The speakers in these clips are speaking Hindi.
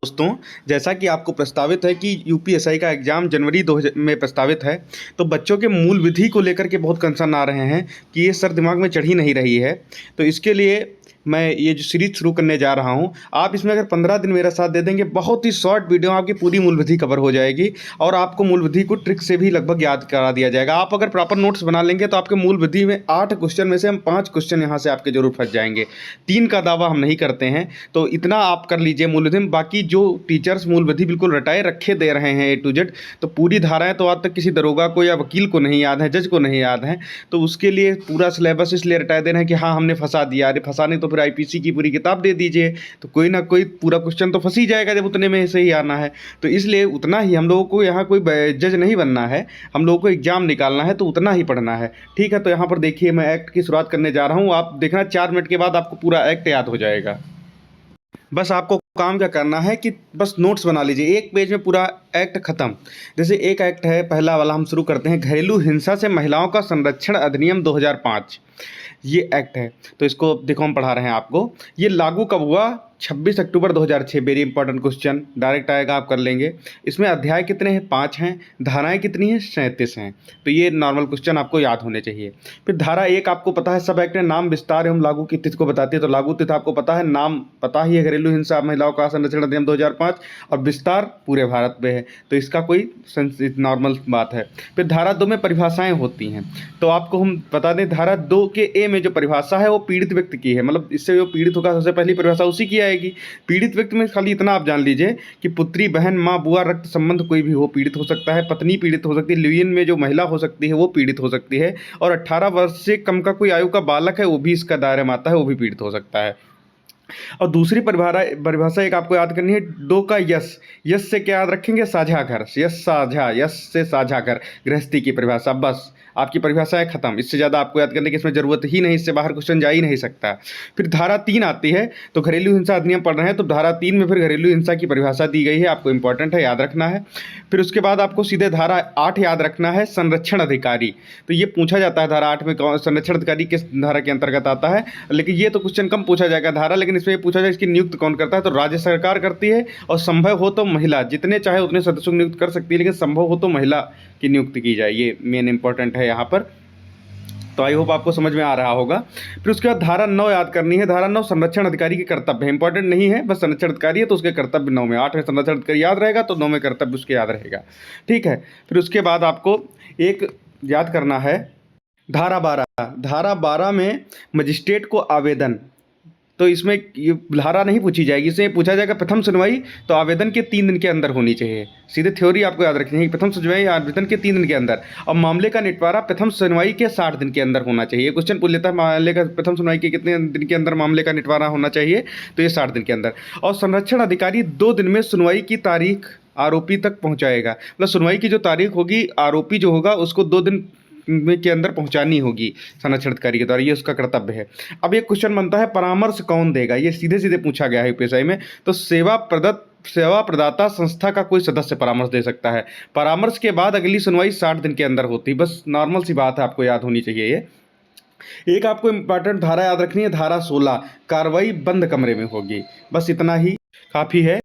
दोस्तों, जैसा कि आपको प्रस्तावित है कि यूपीएसआई का एग्ज़ाम जनवरी 2000 में प्रस्तावित है। तो बच्चों के मूल विधि को लेकर के बहुत कंसर्न आ रहे हैं कि ये सर दिमाग में चढ़ ही नहीं रही है। तो इसके लिए मैं ये जो सीरीज शुरू करने जा रहा हूँ, आप इसमें अगर 15 दिन मेरा साथ दे देंगे, बहुत ही शॉर्ट वीडियो में आपकी पूरी मूल विधि कवर हो जाएगी और आपको मूल विधि को ट्रिक से भी लगभग याद करा दिया जाएगा। आप अगर प्रॉपर नोट्स बना लेंगे तो आपके मूल विधि में 8 क्वेश्चन में से हम 5 क्वेश्चन यहाँ से आपके जरूर फंस जाएंगे। 3 का दावा हम नहीं करते हैं, तो इतना आप कर लीजिए मूल विधि में। बाकी जो टीचर्स मूल विधि बिल्कुल रटाए रखे दे रहे हैं A to Z, तो पूरी धाराएं तो आज तक किसी दरोगा को या वकील को नहीं याद है, जज को नहीं याद है। तो उसके लिए पूरा सिलेबस इसलिए रटाए दे रहे हैं कि हाँ हमने फंसा दिया। अरे फंसाने तो फिर आईपीसी की पूरी किताब दे दीजिए, तो कोई ना कोई पूरा क्वेश्चन तो फंस ही जाएगा जब उतने में से ही आना है। तो इसलिए उतना ही हम लोगों को यहाँ कोई जज नहीं बनना है, हम लोगों को एग्जाम निकालना है, तो उतना ही पढ़ना है। ठीक है, तो यहाँ पर देखिए मैं एक्ट की शुरुआत करने जा रहा हूँ। आप देखना 4 मिनट के बाद आपको पूरा एक्ट याद हो जाएगा। बस आपको काम क्या करना है कि बस नोट्स बना लीजिए, एक पेज में पूरा एक्ट खत्म। जैसे एक एक्ट है, पहला वाला हम शुरू करते हैं, घरेलू हिंसा से महिलाओं का संरक्षण अधिनियम 2005। ये एक्ट है, तो इसको देखो हम पढ़ा रहे हैं आपको। ये लागू कब हुआ? 26 अक्टूबर 2006। वेरी इंपॉर्टेंट क्वेश्चन, डायरेक्ट आएगा, आप कर लेंगे। इसमें अध्याय कितने हैं? 5 हैं। धाराएं कितनी हैं? 37 हैं। तो ये नॉर्मल क्वेश्चन आपको याद होने चाहिए। फिर धारा 1 आपको पता है, सब एक्ट में नाम विस्तार एवं लागू की तिथि को बताती है। तो लागू तिथि आपको पता है, नाम पता ही है, घरेलू हिंसा महिलाओं का संरक्षण अधिनियम 2005, और विस्तार पूरे भारत में है, तो इसका कोई नॉर्मल बात है। फिर धारा 2 में परिभाषाएं होती हैं, तो आपको हम बता दें, धारा 2 के ए में जो परिभाषा है वो पीड़ित व्यक्ति की है, मतलब इससे जो पीड़ित होगा सबसे पहली परिभाषा उसी की आएगी। पीड़ित व्यक्ति में खाली इतना आप जान लीजिए कि पुत्री, बहन, माँ, बुआ, रक्त संबंध कोई भी हो पीड़ित हो सकता है। पत्नी पीड़ित हो सकती है। लिव इन में जो महिला हो सकती है वो पीड़ित हो सकती है। और 18 वर्ष से कम का कोई आयु का बालक है वो भी इसका दायरे में आता है, वो भी पीड़ित हो सकता है। और दूसरी परिभाषा एक आपको याद करनी है, 2 का यस। यस से क्या याद रखेंगे? साझा घर। यस साझा, यस से साझा घर, गृहस्थी की परिभाषा। बस आपकी परिभाषा है खत्म। इससे ज़्यादा आपको याद करने की इसमें ज़रूरत ही नहीं, इससे बाहर क्वेश्चन जा ही नहीं सकता। फिर धारा 3 आती है, तो घरेलू हिंसा अधिनियम पढ़ रहे हैं तो धारा 3 में फिर घरेलू हिंसा की परिभाषा दी गई है, आपको इंपॉर्टेंट है, याद रखना है। फिर उसके बाद आपको सीधे धारा 8 याद रखना है, संरक्षण अधिकारी। तो ये पूछा जाता है धारा 8 में संरक्षण अधिकारी किस धारा के अंतर्गत आता है, लेकिन ये तो क्वेश्चन कम पूछा जाएगा धारा, लेकिन इसमें पूछा जाए इसकी नियुक्त कौन करता है, तो राज्य सरकार करती है, और संभव हो तो महिला, जितने चाहे उतने सदस्यों को नियुक्त कर सकती है, लेकिन संभव हो तो महिला की नियुक्ति की जाए। ये मेन इंपॉर्टेंट है यहाँ पर। तो आई होप आपको समझ में आ रहा होगा। फिर उसके बाद धारा 9 याद करनी है। धारा 9 संरक्षण अधिकारी के कर्तव्य है, इंपॉर्टेंट नहीं है, बस संरक्षण अधिकारी है तो उसके कर्तव्य 9 में। 8 में संरक्षण अधिकारी याद रहेगा तो 9 में कर्तव्य उसके याद रहेगा। ठीक है, फिर उसके बाद आपको एक याद करना है, धारा 12। धारा 12 में मजिस्ट्रेट को आवेदन, तो इसमें ये धारा नहीं पूछी जाएगी, इसमें पूछा जाएगा प्रथम सुनवाई तो आवेदन के 3 दिन के अंदर होनी चाहिए। सीधे थ्योरी आपको याद रखनी है, प्रथम सुनवाई आवेदन के 3 दिन के अंदर, और मामले का निपटारा प्रथम सुनवाई के 60 दिन के अंदर होना चाहिए। क्वेश्चन पूछ लेता है मामले का प्रथम सुनवाई के कितने दिन के अंदर मामले का निपटारा होना चाहिए, तो ये 60 दिन के अंदर। और संरक्षण अधिकारी 2 दिन में सुनवाई की तारीख आरोपी तक पहुँचाएगा, मतलब सुनवाई की जो तारीख होगी आरोपी जो होगा उसको 2 दिन के अंदर पहुंचानी होगी संरक्षण अधिकारी के द्वारा, ये उसका कर्तव्य है। अब एक क्वेश्चन बनता है, परामर्श कौन देगा? ये सीधे सीधे पूछा गया है यूपीएसआई में। तो सेवा प्रदाता संस्था का कोई सदस्य परामर्श दे सकता है। परामर्श के बाद अगली सुनवाई 60 दिन के अंदर होती है, बस नॉर्मल सी बात है, आपको याद होनी चाहिए ये। एक आपको इंपॉर्टेंट धारा याद रखनी है, धारा 16, कार्रवाई बंद कमरे में होगी, बस इतना ही काफ़ी है।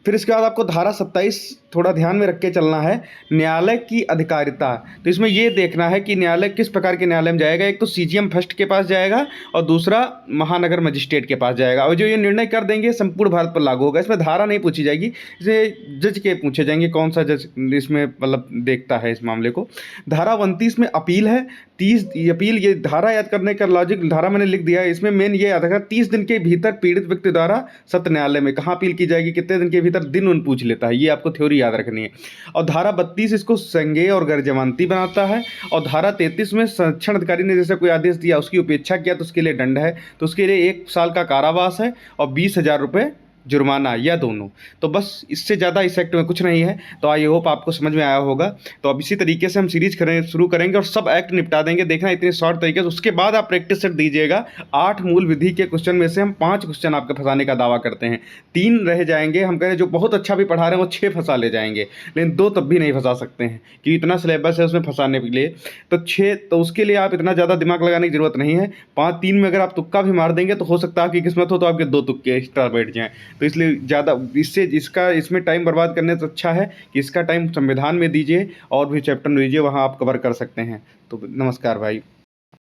फिर इसके बाद आपको धारा 27 थोड़ा ध्यान में रख के चलना है, न्यायालय की अधिकारिता। तो इसमें ये देखना है कि न्यायालय किस प्रकार के न्यायालय में जाएगा, एक तो सीजीएम फर्स्ट के पास जाएगा और दूसरा महानगर मजिस्ट्रेट के पास जाएगा, और जो ये निर्णय कर देंगे संपूर्ण भारत पर लागू होगा। इसमें धारा नहीं पूछी जाएगी, इसे जज के पूछे जाएंगे कौन सा जज इसमें मतलब देखता है इस मामले को। धारा 29 में अपील है, 30 अपील, ये धारा याद करने का लॉजिक धारा मैंने लिख दिया है, इसमें मेन ये याद रखना 30 दिन के भीतर पीड़ित व्यक्ति द्वारा सत्र न्यायालय में कहाँ अपील की जाएगी, कितने दिन के भीतर, दिन उन पूछ लेता है, ये आपको थ्योरी याद रखनी है। और धारा 32 इसको संज्ञेय और गैर जमानती बनाता है। और धारा 33 में संरक्षण अधिकारी ने जैसे कोई आदेश दिया उसकी उपेक्षा किया तो उसके लिए दंड है, तो उसके लिए 1 साल का कारावास है और 20,000 रुपये जुर्माना, या दोनों। तो बस इससे ज़्यादा इस एक्ट में कुछ नहीं है। तो आई होप आपको समझ में आया होगा। तो अब इसी तरीके से हम सीरीज शुरू करेंगे और सब एक्ट निपटा देंगे, देखना इतने शॉर्ट तरीके से। उसके बाद आप प्रैक्टिस सेट दीजिएगा। 8 मूल विधि के क्वेश्चन में से हम 5 क्वेश्चन आपके फंसाने का दावा करते हैं, 3 रह जाएंगे। हम कह रहे हैं जो बहुत अच्छा भी पढ़ा रहे हैं वो 6 फंसा ले जाएंगे, लेकिन 2 तब भी नहीं फंसा सकते हैं क्योंकि इतना सिलेबस है उसमें फंसाने के लिए। तो 6, तो उसके लिए आप इतना ज़्यादा दिमाग लगाने की जरूरत नहीं है। 5-3 में अगर आप तुक्का भी मार देंगे तो हो सकता है आपकी किस्मत हो तो आपके 2 तुक्के एक्स्ट्रा बैठ जाएँ। तो इसलिए ज़्यादा इसमें टाइम बर्बाद करने से अच्छा है कि इसका टाइम संविधान में दीजिए और भी चैप्टर लीजिए, वहाँ आप कवर कर सकते हैं। तो नमस्कार भाई।